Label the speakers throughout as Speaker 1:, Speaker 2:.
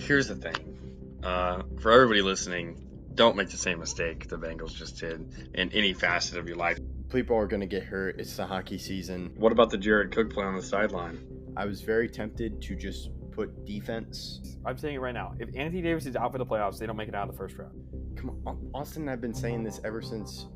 Speaker 1: here's the thing. For everybody listening, don't make the same mistake the Bengals just did in any facet of your life.
Speaker 2: People are going to get hurt. It's the hockey season.
Speaker 1: What about the Jared Cook play on the sideline?
Speaker 2: I was very tempted to just put defense.
Speaker 3: I'm saying it right now. If Anthony Davis is out for the playoffs, they don't make it out of the first round.
Speaker 2: Come on, Austin and I have been saying this ever since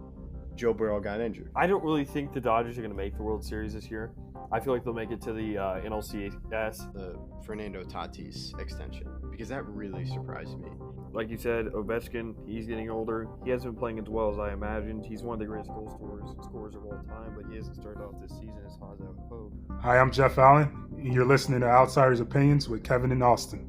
Speaker 2: Joe Burrow got injured.
Speaker 3: I don't really think the Dodgers are going to make the World Series this year. I feel like they'll make it to the NLCS.
Speaker 2: The Fernando Tatis extension, because that really surprised me.
Speaker 3: Like you said, Ovechkin, he's getting older. He hasn't been playing as well as I imagined. He's one of the greatest goal scorers of all time, but he hasn't started off this season as hot as I would hope.
Speaker 4: Hi, I'm Jeff Allen, and you're listening to Outsiders Opinions with Kevin and Austin.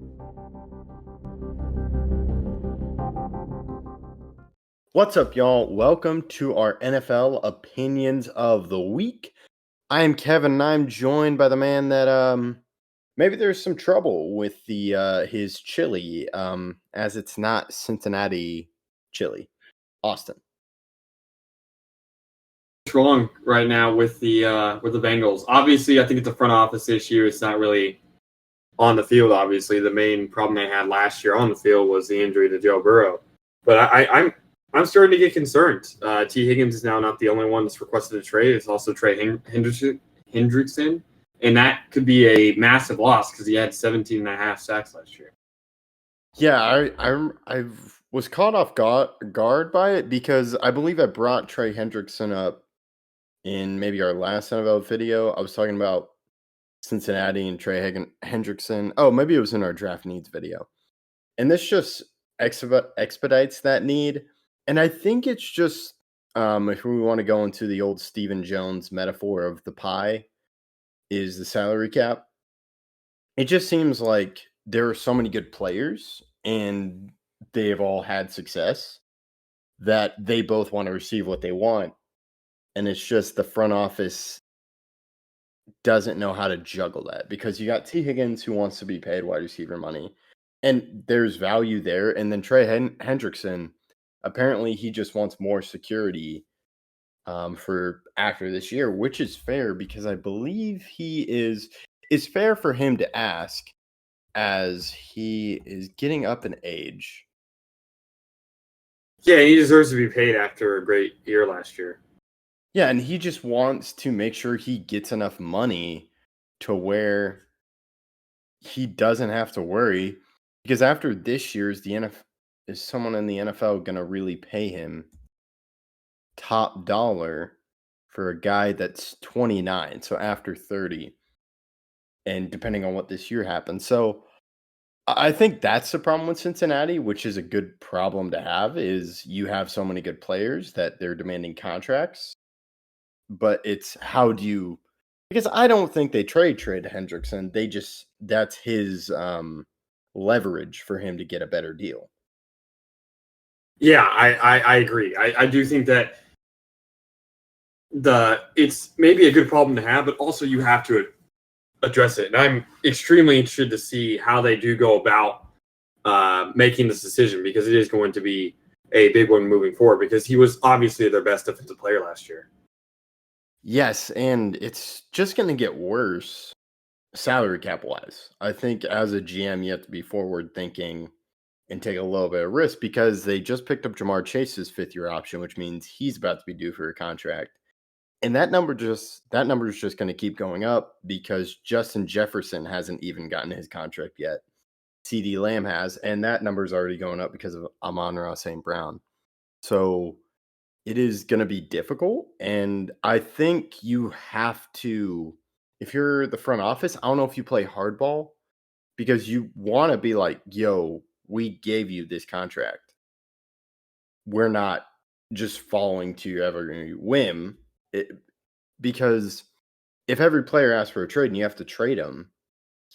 Speaker 2: What's up, y'all? Welcome to our NFL Opinions of the Week. I am Kevin, and I'm joined by the man that maybe there's some trouble with the his chili, as it's not Cincinnati chili. Austin.
Speaker 5: What's wrong right now with the Bengals? Obviously, I think it's a front office issue. It's not really on the field. Obviously, the main problem they had last year on the field was the injury to Joe Burrow. But I'm starting to get concerned. T. Higgins is now not the only one that's requested a trade. It's also Trey Hendrickson, and that could be a massive loss because he had 17 and a half sacks last year.
Speaker 2: Yeah, I was caught off guard by it because I believe I brought Trey Hendrickson up in maybe our last NFL video. I was talking about Cincinnati and Trey Hendrickson. Oh, maybe it was in our draft needs video. And this just expedites that need. And I think it's just, if we want to go into the old Stephen Jones metaphor of the pie, is the salary cap. It just seems like there are so many good players and they've all had success that they both want to receive what they want. And it's just the front office doesn't know how to juggle that because you got T. Higgins who wants to be paid wide receiver money and there's value there. And then Trey Hendrickson, apparently he just wants more security for after this year, which is fair because I believe it's fair for him to ask as he is getting up in age.
Speaker 5: Yeah, he deserves to be paid after a great year last year.
Speaker 2: Yeah, and he just wants to make sure he gets enough money to where he doesn't have to worry because after this year's the NFL, is someone in the NFL going to really pay him top dollar for a guy that's 29, so after 30, and depending on what this year happens. So I think that's the problem with Cincinnati, which is a good problem to have, is you have so many good players that they're demanding contracts. But it's how do you, because I don't think they trade Hendrickson. That's his leverage for him to get a better deal.
Speaker 5: Yeah, I agree. I do think that it's maybe a good problem to have, but also you have to address it. And I'm extremely interested to see how they do go about making this decision because it is going to be a big one moving forward because he was obviously their best defensive player last year.
Speaker 2: Yes, and it's just going to get worse salary cap-wise. I think as a GM, you have to be forward-thinking and take a little bit of risk because they just picked up Jamar Chase's fifth-year option, which means he's about to be due for a contract. And that number is just going to keep going up because Justin Jefferson hasn't even gotten his contract yet. CeeDee Lamb has, and that number is already going up because of Amon-Ra St. Brown. So it is going to be difficult, and I think you have to, if you're the front office, I don't know if you play hardball because you want to be like, yo, we gave you this contract. We're not just following to your every whim. Because if every player asks for a trade and you have to trade them,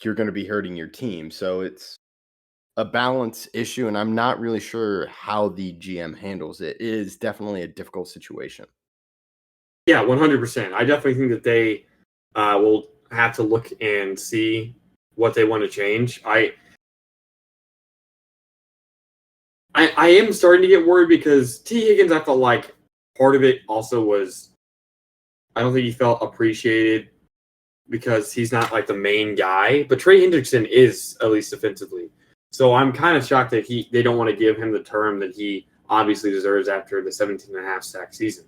Speaker 2: you're going to be hurting your team. So it's a balance issue, and I'm not really sure how the GM handles it. It is definitely a difficult situation.
Speaker 5: Yeah, 100%. I definitely think that they will have to look and see what they want to change. I am starting to get worried because T. Higgins, I felt like part of it also was I don't think he felt appreciated because he's not like the main guy. But Trey Hendrickson is, at least defensively. So I'm kind of shocked that they don't want to give him the term that he obviously deserves after the 17.5 sack season.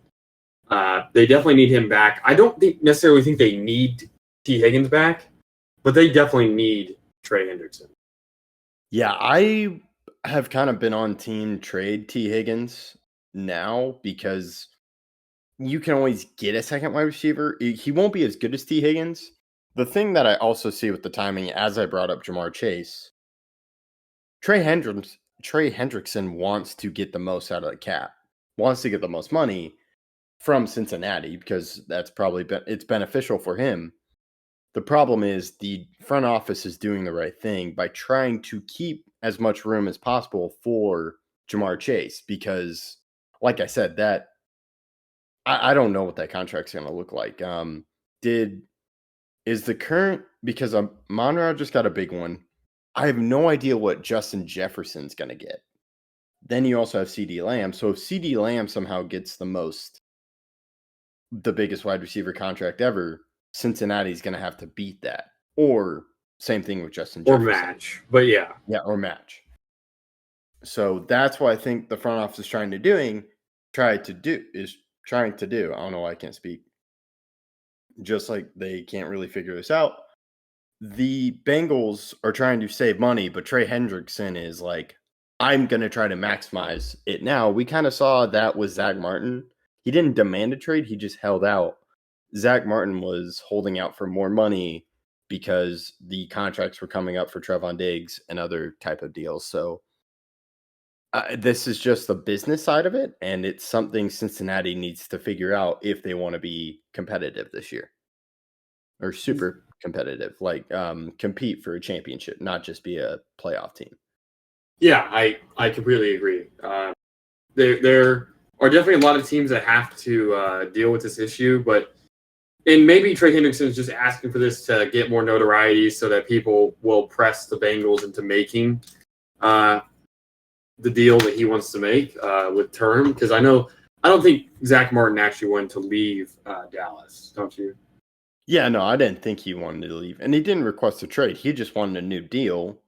Speaker 5: They definitely need him back. I don't necessarily think they need T. Higgins back, but they definitely need Trey Hendrickson.
Speaker 2: Yeah, I have kind of been on team trade T. Higgins now because you can always get a second wide receiver. He won't be as good as T. Higgins. The thing that I also see with the timing, as I brought up Jamar Chase, Trey Hendrickson wants to get the most out of the cap, wants to get the most money from Cincinnati because that's probably it's beneficial for him. The problem is the front office is doing the right thing by trying to keep as much room as possible for Jamar Chase because, like I said, that I don't know what that contract's going to look like. Is the current because Monroe just got a big one. I have no idea what Justin Jefferson's going to get. Then you also have CD Lamb. So if CD Lamb somehow gets the biggest wide receiver contract ever, Cincinnati's going to have to beat that. Or same thing with Justin
Speaker 5: Or
Speaker 2: Jefferson.
Speaker 5: match. But yeah.
Speaker 2: Yeah, or match. So that's what I think the front office is trying to do. I don't know why I can't speak. Just like they can't really figure this out. The Bengals are trying to save money, but Trey Hendrickson is like, I'm going to try to maximize it now. We kind of saw that with Zach Martin. He didn't demand a trade. He just held out. Zach Martin was holding out for more money because the contracts were coming up for Trevon Diggs and other type of deals. So this is just the business side of it, and it's something Cincinnati needs to figure out if they want to be competitive this year or super competitive, like compete for a championship, not just be a playoff team.
Speaker 5: Yeah, I completely agree. There are definitely a lot of teams that have to deal with this issue, and maybe Trey Hendrickson is just asking for this to get more notoriety so that people will press the Bengals into making the deal that he wants to make with term. Because I don't think Zach Martin actually wanted to leave Dallas, don't you?
Speaker 2: Yeah, no, I didn't think he wanted to leave, and he didn't request a trade. He just wanted a new deal,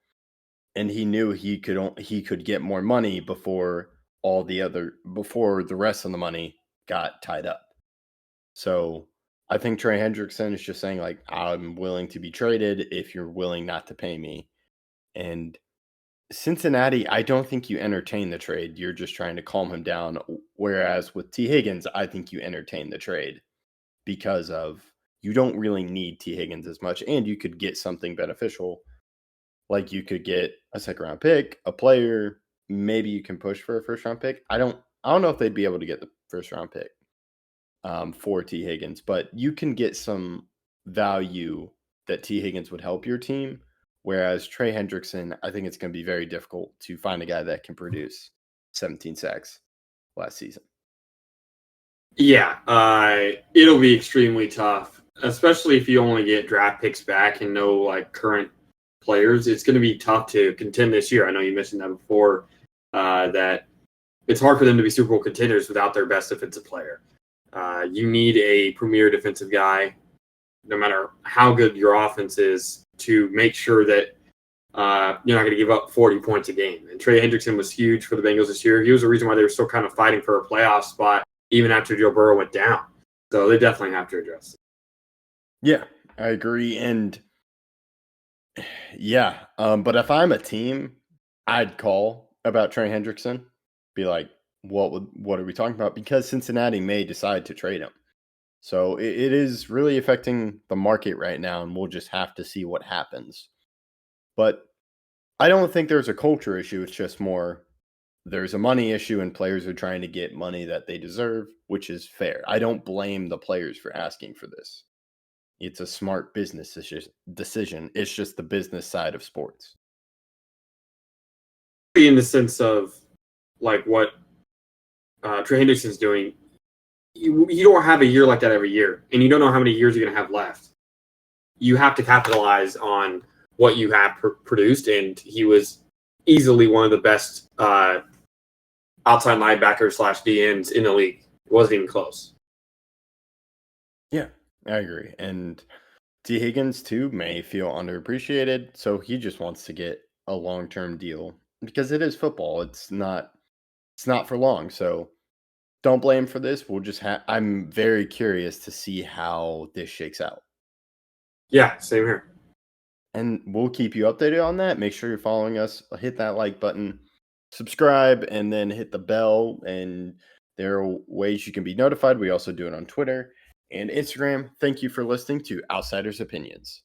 Speaker 2: and he knew he could get more money before the rest of the money got tied up. So I think Trey Hendrickson is just saying like, I'm willing to be traded if you're willing not to pay me. And Cincinnati, I don't think you entertain the trade. You're just trying to calm him down. Whereas with T. Higgins, I think you entertain the trade because of you don't really need T. Higgins as much, and you could get something beneficial. Like you could get a second round pick, a player, maybe you can push for a first round pick. I don't know if they'd be able to get the first round pick for T. Higgins, but you can get some value that T. Higgins would help your team. Whereas Trey Hendrickson, I think it's going to be very difficult to find a guy that can produce 17 sacks last season.
Speaker 5: Yeah, it'll be extremely tough, especially if you only get draft picks back and no like current players. It's going to be tough to contend this year. I know you mentioned that before, that it's hard for them to be Super Bowl contenders without their best defensive player. You need a premier defensive guy, no matter how good your offense is, to make sure that you're not going to give up 40 points a game. And Trey Hendrickson was huge for the Bengals this year. He was the reason why they were still kind of fighting for a playoff spot even after Joe Burrow went down. So they definitely have to address it.
Speaker 2: Yeah, I agree. And yeah, but if I'm a team, I'd call about Trey Hendrickson, be like, what are we talking about? Because Cincinnati may decide to trade him. So it is really affecting the market right now, and we'll just have to see what happens. But I don't think there's a culture issue. It's just more there's a money issue, and players are trying to get money that they deserve, which is fair. I don't blame the players for asking for this. It's a smart business decision. It's just the business side of sports.
Speaker 5: In the sense of like what Trey Hendrickson's doing, you don't have a year like that every year, and you don't know how many years you're going to have left. You have to capitalize on what you have produced, and he was easily one of the best outside linebackers / DNs in the league. It wasn't even close.
Speaker 2: Yeah, I agree. And T. Higgins, too, may feel underappreciated, so he just wants to get a long-term deal because it is football. It's not for long. So don't blame for this. We'll just I'm very curious to see how this shakes out.
Speaker 5: Yeah, same here.
Speaker 2: And we'll keep you updated on that. Make sure you're following us. Hit that like button, subscribe, and then hit the bell. And there are ways you can be notified. We also do it on Twitter and Instagram. Thank you for listening to Outsiders Opinions.